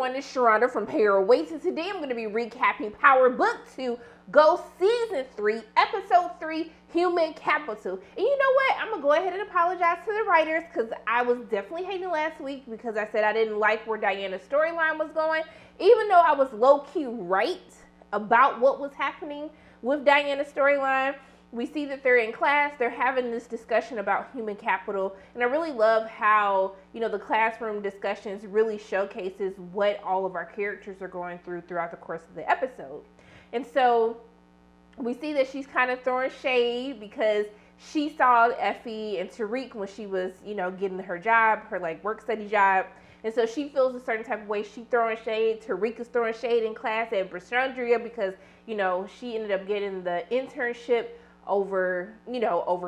everyone, it's Sharonda from Payorwait, and today I'm going to be recapping Power Book 2, Go Season 3, Episode 3, Human Capital. And you know what? I'm going to go ahead and apologize to the writers because I was definitely hating last week because I said I didn't like where Diana's storyline was going, even though I was low-key right about what was happening with Diana's storyline. We see that they're in class, they're having this discussion about human capital, and I really love how, the classroom discussions really showcases what all of our characters are going through throughout the course of the episode. And so we see that she's kind of throwing shade because she saw Effie and Tariq when she was, getting her job, her work study job. And so she feels a certain type of way. She throwing shade. Tariq is throwing shade in class at Brashandria because, she ended up getting the internship over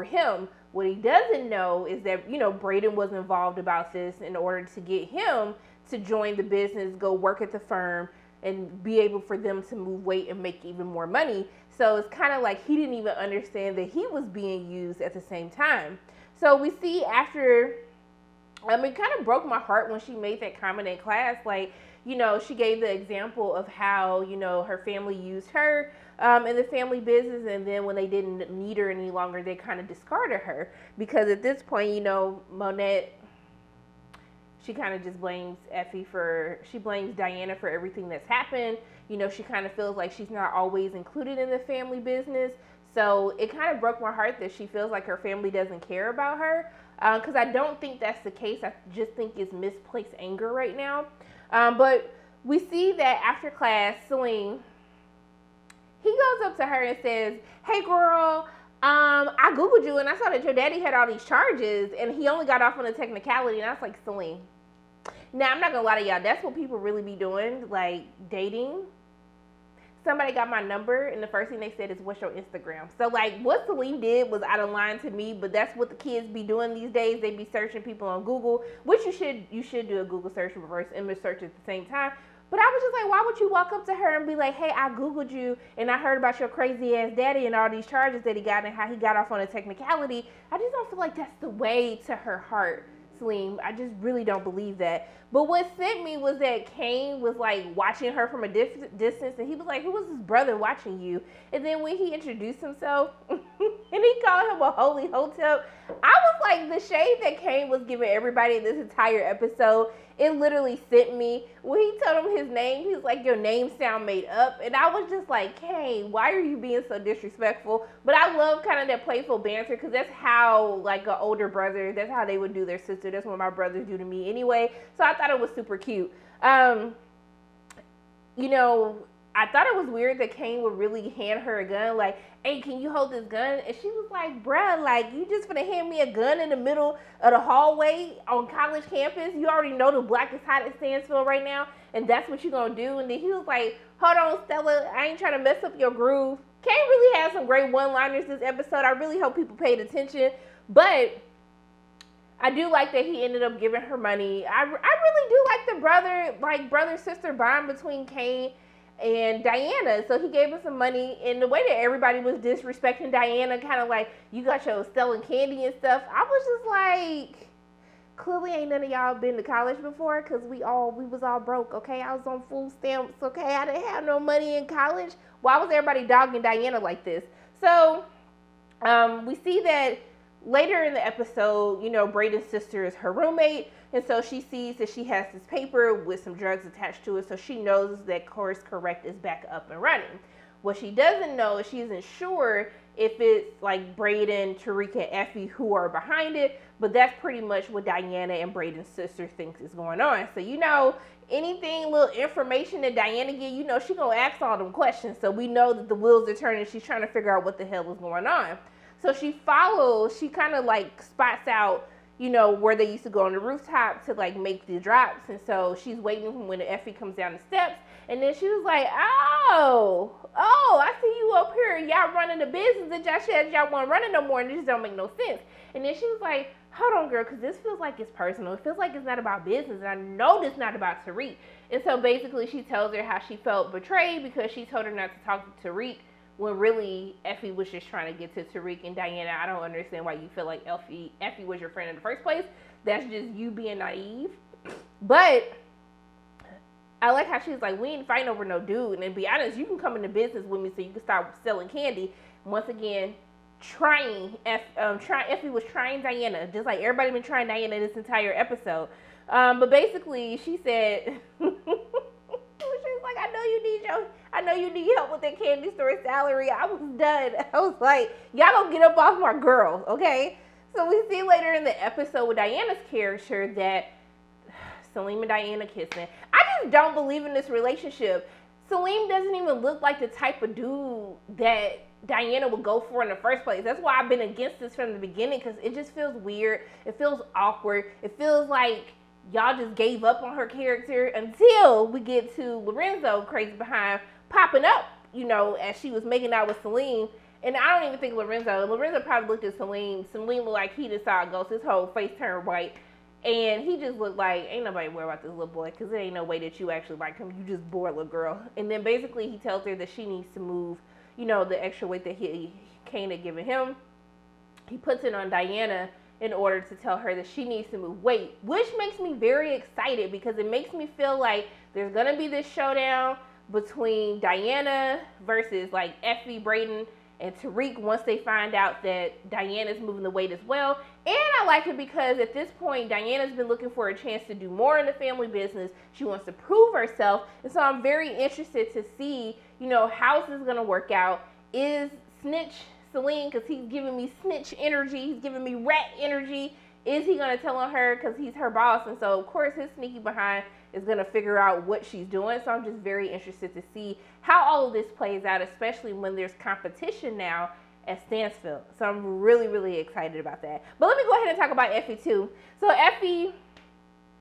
him. What he doesn't know is that, Brayden was involved about this in order to get him to join the business, go work at the firm, and be able for them to move weight and make even more money. So it's kind of like he didn't even understand that he was being used at the same time. So we see after, it kind of broke my heart when she made that comment in class. She gave the example of how, her family used her in the family business, and then when they didn't need her any longer, they kind of discarded her because at this point, Monette, she kind of just blames she blames Diana for everything that's happened. She kind of feels like she's not always included in the family business. So it kind of broke my heart that she feels like her family doesn't care about her, because I don't think that's the case. I just think it's misplaced anger right now. But we see that after class, Celine, he goes up to her and says, "Hey girl, I Googled you and I saw that your daddy had all these charges and he only got off on a technicality." And I was like, Celine, now I'm not gonna lie to y'all, that's what people really be doing, dating. Somebody got my number and the first thing they said is, "What's your Instagram?" So what Celine did was out of line to me, but that's what the kids be doing these days. They be searching people on Google, which you should do a Google search, reverse image search at the same time. But I was just like, why would you walk up to her and be like, "Hey, I Googled you and I heard about your crazy ass daddy and all these charges that he got and how he got off on a technicality"? I just don't feel like that's the way to her heart, Celine. I just really don't believe that. But what sent me was that Kane was watching her from a distance, and he was like, "Who was his brother watching you?" And then when he introduced himself and he called him a holy hotep, I was like, the shade that Kane was giving everybody in this entire episode, it literally sent me. When he told him his name, he was like, "Your name sound made up." And I was just like, Kane, why are you being so disrespectful? But I love kind of that playful banter because that's how, an older brother, that's how they would do their sister. That's what my brothers do to me anyway. So I thought it was super cute. I thought it was weird that Kane would really hand her a gun, "Hey, can you hold this gun?" And she was like, "Bruh, you just gonna hand me a gun in the middle of the hallway on college campus? You already know the block is hot at Stansfield right now, and that's what you gonna do?" And then he was like, "Hold on, Stella, I ain't trying to mess up your groove." Kane really had some great one-liners this episode. I really hope people paid attention. But I do like that he ended up giving her money. I really do like the brother-sister bond between Kane and Diana. So he gave her some money, and the way that everybody was disrespecting Diana, kind of you got your selling candy and stuff, I was just like, clearly ain't none of y'all been to college before, because we was all broke, okay? I was on food stamps, okay? I didn't have no money in college. Why was everybody dogging Diana like this? So we see that later in the episode, Brayden's sister is her roommate, and so she sees that she has this paper with some drugs attached to it, so she knows that Course Correct is back up and running. What she doesn't know is she isn't sure if it's Brayden, Tariq, and Effie who are behind it, but that's pretty much what Diana and Brayden's sister thinks is going on. So, anything, little information that Diana get, she gonna ask all them questions, so we know that the wheels are turning. She's trying to figure out what the hell is going on. So she kind of spots out, where they used to go on the rooftop to make the drops. And so she's waiting when Effie comes down the steps. And then she was like, oh, I see you up here. Y'all running the business that y'all said y'all won't run it no more. And it just don't make no sense. And then she was like, hold on, girl, because this feels like it's personal. It feels like it's not about business. And I know this not about Tariq. And so basically she tells her how she felt betrayed because she told her not to talk to Tariq, when really Effie was just trying to get to Tariq. And Diana, I don't understand why you feel like Effie was your friend in the first place. That's just you being naive. But I like how she's like, we ain't fighting over no dude. And to be honest, you can come into business with me so you can start selling candy. Once again, Effie was trying Diana, just like everybody been trying Diana this entire episode. But basically, she said, she was like, I know you need help with that candy store salary. I was done. I was like, y'all gonna get up off my girl, okay? So we see later in the episode with Diana's character that Salim and Diana kissing. I just don't believe in this relationship. Salim doesn't even look like the type of dude that Diana would go for in the first place. That's why I've been against this from the beginning, because it just feels weird. It feels awkward. It feels like y'all just gave up on her character until we get to Lorenzo crazy behind popping up, you know, as she was making out with Salim. And I don't even think Lorenzo probably looked at Salim. Salim looked like he just saw a ghost. His whole face turned white. And he just looked like, ain't nobody worried about this little boy, because there ain't no way that you actually like him. You just bored little girl. And then basically he tells her that she needs to move, you know, the extra weight that Kane had given him. He puts it on Diana in order to tell her that she needs to move weight, which makes me very excited, because it makes me feel like there's going to be this showdown between Diana versus like Effie, Brayden, and Tariq once they find out that Diana's moving the weight as well. And I like it because at this point, Diana's been looking for a chance to do more in the family business. She wants to prove herself. And so I'm very interested to see, you know, how this is going to work out. Is Snitch Salim, because he's giving me snitch energy, he's giving me rat energy, is he going to tell on her because he's her boss? And so, of course, his sneaky behind is going to figure out what she's doing. So I'm just very interested to see how all of this plays out, especially when there's competition now at Stansfield. So I'm really, really excited about that. But let me go ahead and talk about Effie too. So Effie,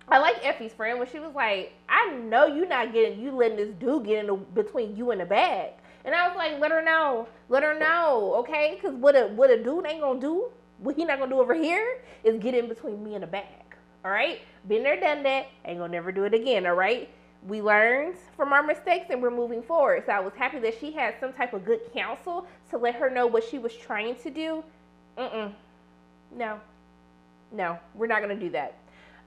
I like Effie's friend when she was like, I know you letting this dude get in between you and the bag. And I was like, let her know, okay? Because what a dude ain't gonna do, what he not gonna do over here is get in between me and the bag, all right? Been there, done that, ain't gonna never do it again, all right? We learned from our mistakes and we're moving forward. So I was happy that she had some type of good counsel to let her know what she was trying to do. No, we're not gonna do that.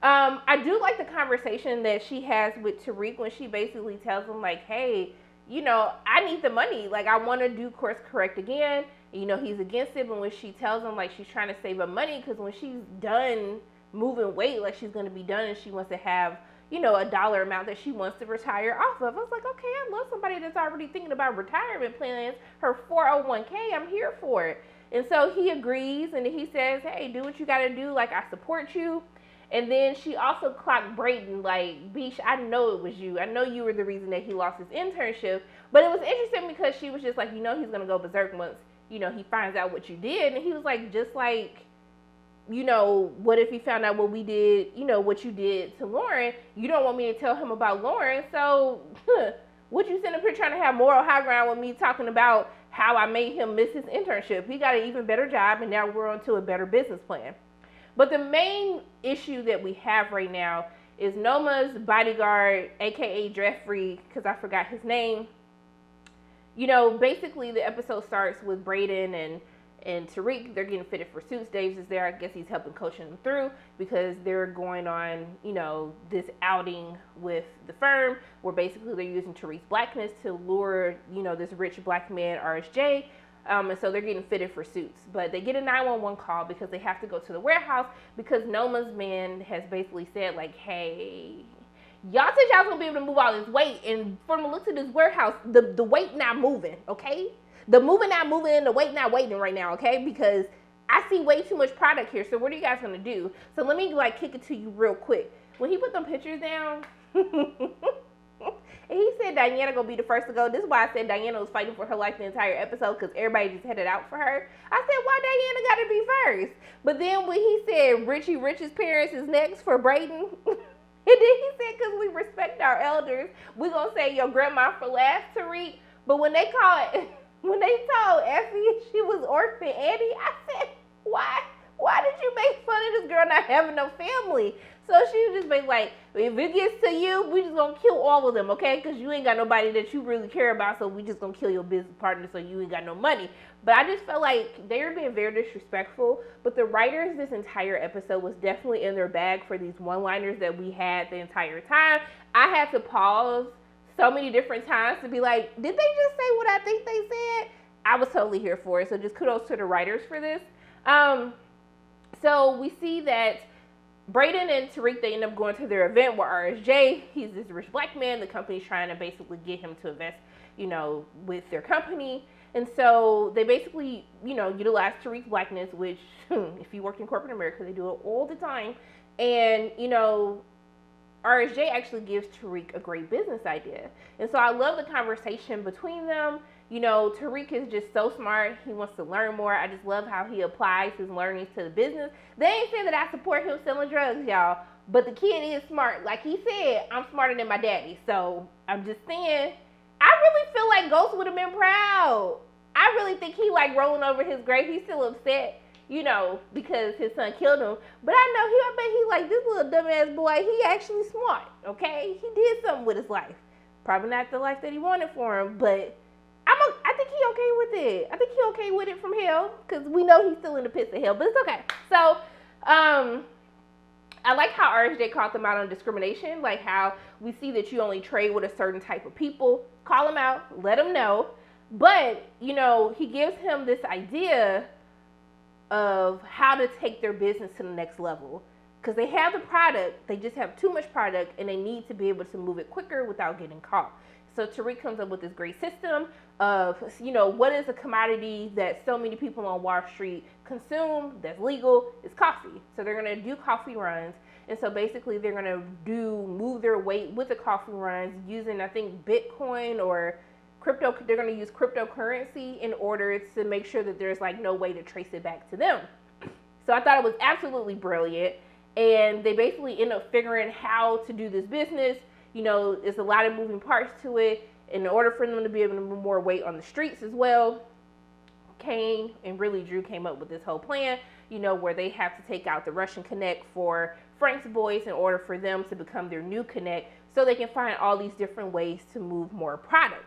I do like the conversation that she has with Tariq when she basically tells him like, hey, you know, I need the money. Like, I want to do course correct again. You know, he's against it, but when she tells him, like, she's trying to save up money because when she's done moving weight, like, she's going to be done and she wants to have, you know, a dollar amount that she wants to retire off of. I was like, okay, I love somebody that's already thinking about retirement plans. Her 401k, I'm here for it. And so he agrees, and he says, hey, do what you got to do. Like, I support you. And then she also clocked Brayden, like, Beach, I know it was you. I know you were the reason that he lost his internship. But it was interesting because she was just like, you know, he's going to go berserk once, you know, he finds out what you did. And he was like, just like, you know, what if he found out what we did, you know, what you did to Lauren? You don't want me to tell him about Lauren. So, what you sitting up here trying to have moral high ground with me talking about how I made him miss his internship? He got an even better job, and now we're on to a better business plan. But the main issue that we have right now is Noma's bodyguard, aka Jeffrey, because I forgot his name. You know, basically the episode starts with Brayden and Tariq. They're getting fitted for suits. Daves is there. I guess he's helping coaching them through because they're going on, you know, this outing with the firm where basically they're using Tariq's blackness to lure, you know, this rich black man, RSJ. And so they're getting fitted for suits. But they get a 911 call because they have to go to the warehouse because Noma's man has basically said, like, hey, y'all said y'all was going to be able to move all this weight. And from the looks of this warehouse, the weight not moving, okay? The moving not moving and the weight not waiting right now, okay? Because I see way too much product here. So what are you guys going to do? So let me, like, kick it to you real quick. When he put them pictures down... And he said Diana gonna be the first to go. This is why I said Diana was fighting for her life the entire episode because everybody just headed out for her. I said, why Diana gotta be first? But then when he said Richie Rich's parents is next for Brayden, and then he said because we respect our elders, we gonna say your grandma for last, Tariq. But when they told Effie she was orphan Annie, I said, why? Why did you make fun of this girl not having no family? So she was just like, if it gets to you, we just gonna kill all of them, okay? Because you ain't got nobody that you really care about, so we just gonna kill your business partner so you ain't got no money. But I just felt like they were being very disrespectful. But the writers this entire episode was definitely in their bag for these one-liners that we had the entire time. I had to pause so many different times to be like, did they just say what I think they said? I was totally here for it. So just kudos to the writers for this. So we see that Brayden and Tariq, they end up going to their event with RSJ. He's this rich black man. The company's trying to basically get him to invest, with their company. And so they basically, utilize Tariq's blackness, which if you work in corporate America, they do it all the time. And, RSJ actually gives Tariq a great business idea. And so I love the conversation between them. Tariq is just so smart. He wants to learn more. I just love how he applies his learnings to the business. They ain't saying that I support him selling drugs, y'all. But the kid is smart. Like he said, I'm smarter than my daddy. So I'm just saying, I really feel like Ghost would have been proud. I really think he like rolling over his grave. He's still upset, because his son killed him. But I bet he like this little dumbass boy. He actually smart, okay? He did something with his life. Probably not the life that he wanted for him, but I think he okay with it. I think he okay with it from hell, because we know he's still in the pits of hell, but it's okay. So, I like how RSJ called them out on discrimination, like how we see that you only trade with a certain type of people. Call them out, let them know. But, he gives him this idea of how to take their business to the next level. Because they have the product, they just have too much product, and they need to be able to move it quicker without getting caught. So Tariq comes up with this great system of, what is a commodity that so many people on Wall Street consume that's legal? It's coffee. So they're going to do coffee runs. And so basically they're going to move their weight with the coffee runs using, I think, Bitcoin or crypto. They're going to use cryptocurrency in order to make sure that there's like no way to trace it back to them. So I thought it was absolutely brilliant. And they basically end up figuring how to do this business. There's a lot of moving parts to it. In order for them to be able to move more weight on the streets as well, Kane and really Drew came up with this whole plan, where they have to take out the Russian Connect for Frank's boys in order for them to become their new Connect so they can find all these different ways to move more product.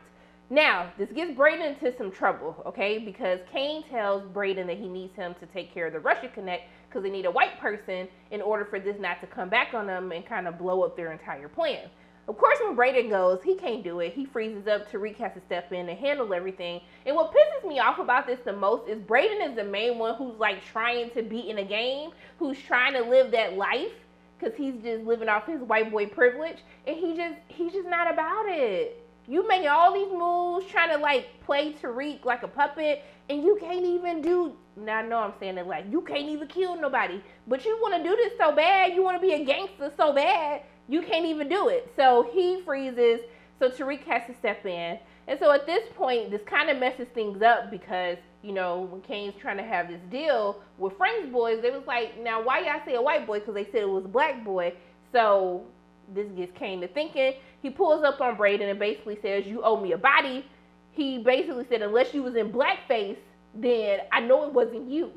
Now, this gets Brayden into some trouble, okay? Because Kane tells Brayden that he needs him to take care of the Russian Connect because they need a white person in order for this not to come back on them and kind of blow up their entire plan. Of course, when Brayden goes, he can't do it. He freezes up. Tariq has to step in and handle everything. And what pisses me off about this the most is Brayden is the main one who's like trying to be in a game, who's trying to live that life because he's just living off his white boy privilege. And he's just not about it. You making all these moves, trying to like play Tariq like a puppet, and you can't even do. Now I know I'm saying it like you can't even kill nobody, but you want to do this so bad. You want to be a gangster so bad. You can't even do it. So he freezes. So Tariq has to step in. And so at this point, this kind of messes things up because, when Kane's trying to have this deal with Frank's boys, they was like, now why y'all say a white boy? Because they said it was a black boy. So this gets Kane to thinking. He pulls up on Brayden and basically says, you owe me a body. He basically said, unless you was in blackface, then I know it wasn't you.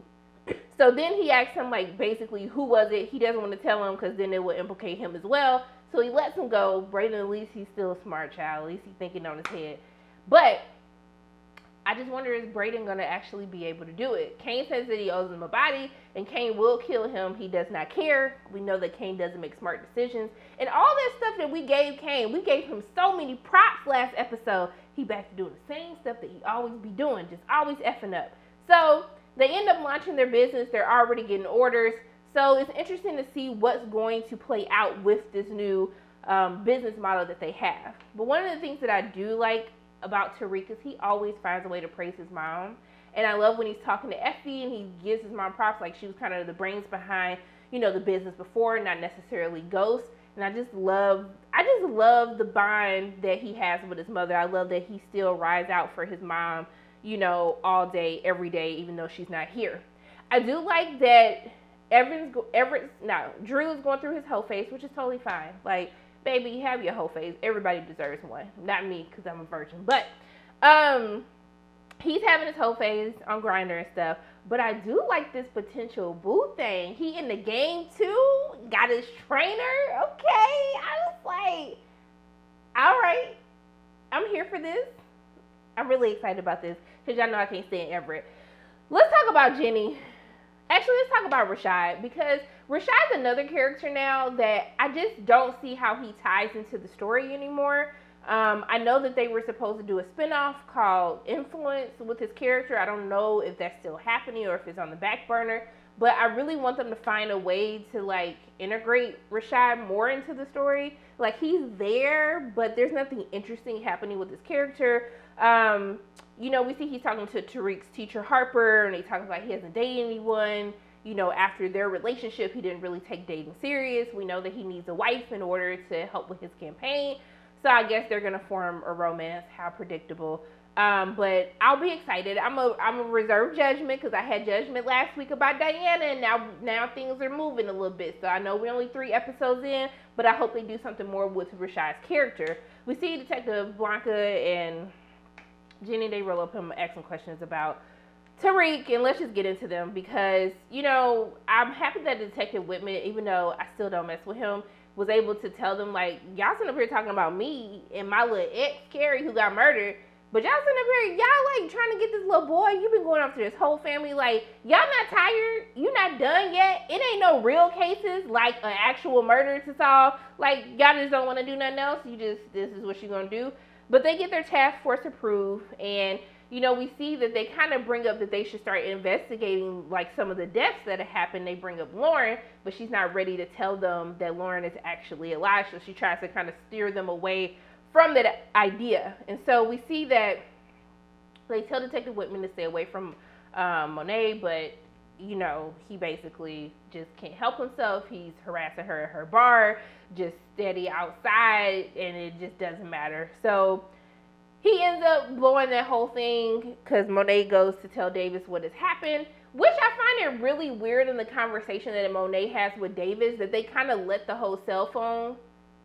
So then he asks him, like, basically, who was it? He doesn't want to tell him because then it will implicate him as well. So he lets him go. Brayden, at least he's still a smart child. At least he's thinking on his head. But I just wonder, is Brayden going to actually be able to do it? Kane says that he owes him a body, and Kane will kill him. He does not care. We know that Kane doesn't make smart decisions. And all that stuff that we gave Kane, we gave him so many props last episode. He back to doing the same stuff that he always be doing, just always effing up. So they end up launching their business. They're already getting orders. So it's interesting to see what's going to play out with this new business model that they have. But one of the things that I do like about Tariq is he always finds a way to praise his mom. And I love when he's talking to Effie and he gives his mom props like she was kind of the brains behind, the business before, not necessarily Ghost. And I just love the bond that he has with his mother. I love that he still rides out for his mom, all day, every day, even though she's not here. I do like that Drew is going through his whole phase, which is totally fine. Like, baby, you have your whole phase. Everybody deserves one. Not me, because I'm a virgin. But he's having his whole phase on Grindr and stuff. But I do like this potential boo thing. He in the game, too. Got his trainer. Okay. I was like, all right. I'm here for this. I'm really excited about this. Because y'all know I can't stand Everett. Let's talk about Jenny. Actually, let's talk about Rashad. Because Rashad's another character now that I just don't see how he ties into the story anymore. I know that they were supposed to do a spinoff called Influence with his character. I don't know if that's still happening or if it's on the back burner. But I really want them to find a way to like integrate Rashad more into the story. Like he's there, but there's nothing interesting happening with his character. You know, we see he's talking to Tariq's teacher Harper, and they talk about he hasn't dated anyone. You know, after their relationship, he didn't really take dating serious. We know that he needs a wife in order to help with his campaign. So I guess they're gonna form a romance. How predictable. But I'll be excited. I'm a reserve judgment because I had judgment last week about Diana, and now things are moving a little bit. So I know we're only 3 episodes in, but I hope they do something more with Rashad's character. We see Detective Blanca and Jenny, they roll up him asking questions about Tariq, and let's just get into them because, you know, I'm happy that Detective Whitman, even though I still don't mess with him, was able to tell them, like, y'all sitting up here talking about me and my little ex, Carrie, who got murdered, but y'all sitting up here, y'all, like, trying to get this little boy. You've been going after this whole family. Like, y'all not tired? You not done yet? It ain't no real cases, like an actual murder to solve. Like, y'all just don't want to do nothing else. This is what you're going to do. But they get their task force approved, and, you know, we see that they kind of bring up that they should start investigating, like, some of the deaths that have happened. They bring up Lauren, but she's not ready to tell them that Lauren is actually alive, so she tries to kind of steer them away from that idea. And so we see that they tell Detective Whitman to stay away from Monet, but, you know, he basically just can't help himself. He's harassing her at her bar, just steady outside, and it just doesn't matter. So he ends up blowing that whole thing because Monet goes to tell Davis what has happened, which I find it really weird in the conversation that Monet has with Davis, that they kind of let the whole cell phone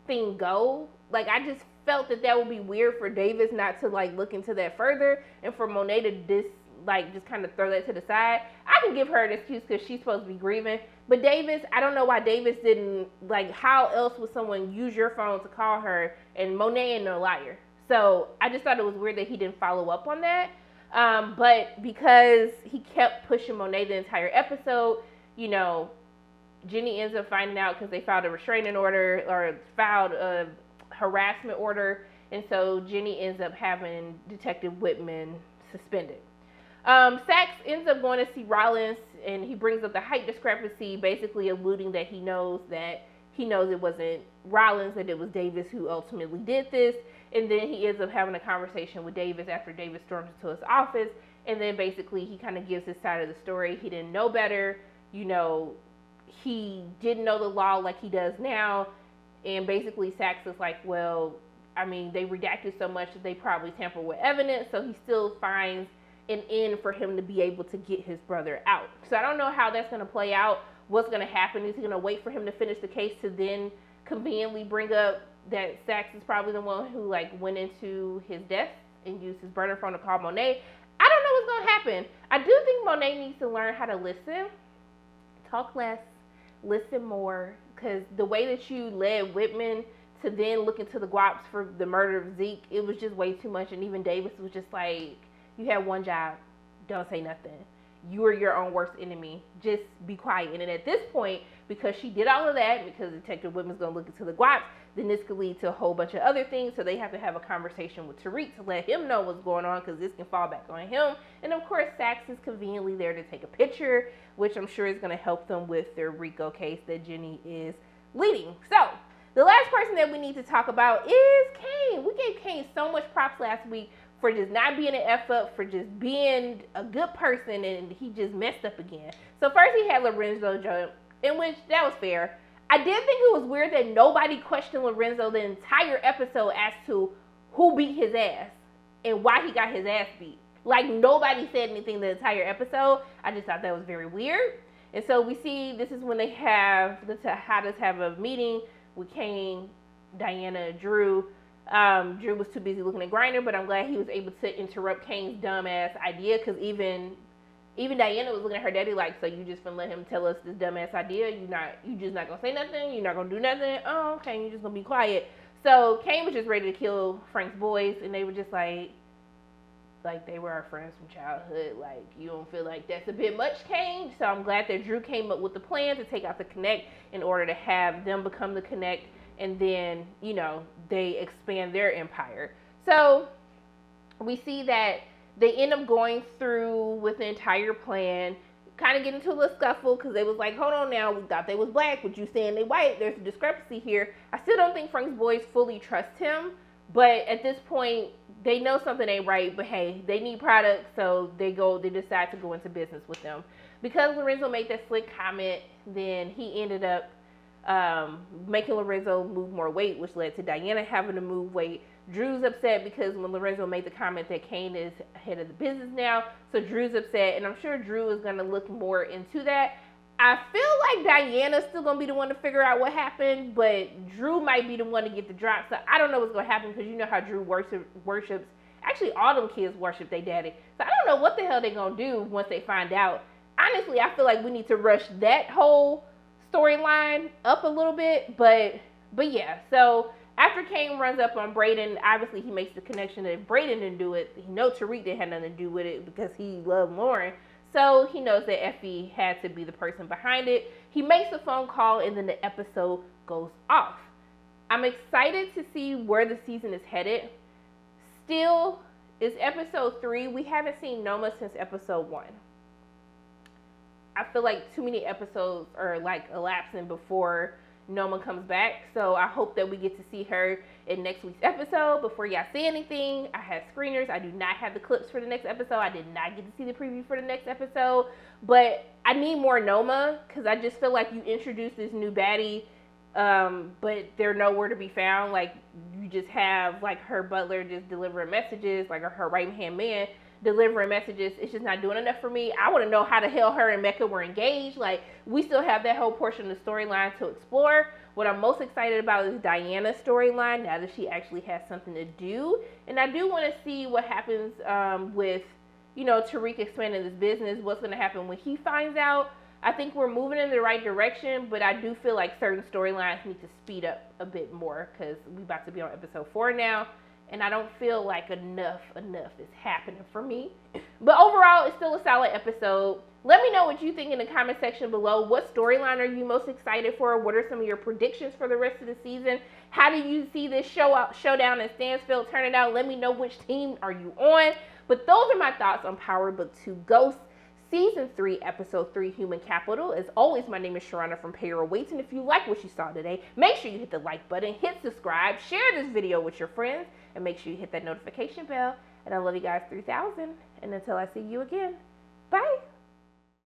thing go. Like, I just felt that would be weird for Davis not to, like, look into that further, and for Monet to just kind of throw that to the side. I can give her an excuse because she's supposed to be grieving, but Davis, I don't know why Davis didn't, like, how else would someone use your phone to call her, and Monet ain't no liar. So I just thought it was weird that he didn't follow up on that. But because he kept pushing Monet the entire episode, you know, Jenny ends up finding out because they filed a restraining order or filed a harassment order, and so Jenny ends up having Detective Whitman suspended. Sachs ends up going to see Rollins, and he brings up the height discrepancy, basically alluding that he knows it wasn't Rollins, that it was Davis who ultimately did this. And then he ends up having a conversation with Davis after Davis storms into his office, and then basically he kind of gives his side of the story. He didn't know better, you know, he didn't know the law like he does now. And basically Sachs is like, well, I mean, they redacted so much that they probably tampered with evidence, so he still finds an end for him to be able to get his brother out. So I don't know how that's going to play out. What's going to happen? Is he going to wait for him to finish the case to then conveniently bring up that Sachs is probably the one who, like, went into his death and used his burner phone to call Monet? I don't know what's going to happen. I do think Monet needs to learn how to listen, talk less, listen more, because the way that you led Whitman to then look into the guaps for the murder of Zeke, it was just way too much. And even Davis was just like, you had one job, don't say nothing. You are your own worst enemy. Just be quiet. And then at this point, because she did all of that, because Detective Whitman's going to look into the guaps, then this could lead to a whole bunch of other things. So they have to have a conversation with Tariq to let him know what's going on, because this can fall back on him. And of course, Sachs is conveniently there to take a picture, which I'm sure is going to help them with their RICO case that Jenny is leading. So the last person that we need to talk about is Kane. We gave Kane so much props last week for just not being an F up, for just being a good person, and he just messed up again. So first he had Lorenzo jump, in which that was fair. I did think it was weird that nobody questioned Lorenzo the entire episode as to who beat his ass and why he got his ass beat. Like, nobody said anything the entire episode. I just thought that was very weird. And so we see this is when they have the Tejadas have a meeting with Kane, Diana, Drew. Drew was too busy looking at Grindr, but I'm glad he was able to interrupt Kane's dumbass idea, because even Diana was looking at her daddy like, so you just gonna let him tell us this dumbass idea? You just not gonna say nothing? You're not gonna do nothing? Oh, okay, you're just gonna be quiet. So Kane was just ready to kill Frank's boys, and they were just like, like they were our friends from childhood. Like, you don't feel like that's a bit much change? So I'm glad that Drew came up with the plan to take out the Connect in order to have them become the Connect, and then, you know, they expand their empire. So we see that they end up going through with the entire plan, kind of get into a little scuffle because they was like, hold on now, we thought they was black, but you saying they white. There's a discrepancy here. I still don't think Frank's boys fully trust him, but at this point, they know something ain't right, but hey, they need products, so they decide to go into business with them. Because Lorenzo made that slick comment, then he ended up making Lorenzo move more weight, which led to Diana having to move weight. Drew's upset because when Lorenzo made the comment that Kane is head of the business now, so Drew's upset, and I'm sure Drew is going to look more into that. I feel like Diana's still going to be the one to figure out what happened, but Drew might be the one to get the drop, so I don't know what's going to happen because you know how Drew worships, actually all them kids worship their daddy, so I don't know what the hell they're going to do once they find out. Honestly, I feel like we need to rush that whole storyline up a little bit, but yeah, so after Kane runs up on Brayden, obviously he makes the connection that if Brayden didn't do it, he knows Tariq didn't have nothing to do with it because he loved Lauren. So he knows that Effie had to be the person behind it. He makes a phone call and then the episode goes off. I'm excited to see where the season is headed. Still, it's episode 3. We haven't seen Noma since episode 1. I feel like too many episodes are like elapsing before Noma comes back, so I hope that we get to see her in next week's episode. Before y'all say anything, I have screeners. I do not have the clips for the next episode. I did not get to see the preview for the next episode, but I need more Noma because I just feel like you introduced this new baddie, but they're nowhere to be found. Like, you just have like her butler just delivering messages, like her right hand man delivering messages. It's just not doing enough for me. I want to know how the hell her and Mecca were engaged. Like, we still have that whole portion of the storyline to explore. What I'm most excited about is Diana's storyline, now that she actually has something to do. And I do want to see what happens with, you know, Tariq expanding this business. What's going to happen when he finds out. I think we're moving in the right direction, but I do feel like certain storylines need to speed up a bit more because we're about to be on episode 4 now. And I don't feel like enough is happening for me. But overall, it's still a solid episode. Let me know what you think in the comment section below. What storyline are you most excited for? What are some of your predictions for the rest of the season? How do you see this showdown in Stansfield turning out? Let me know which team are you on. But those are my thoughts on Power Book 2 Ghost, Season 3, Episode 3, Human Capital. As always, my name is Sharana from payorwait. And if you like what you saw today, make sure you hit the like button, hit subscribe, share this video with your friends, and make sure you hit that notification bell. And I love you guys 3000. And until I see you again, bye.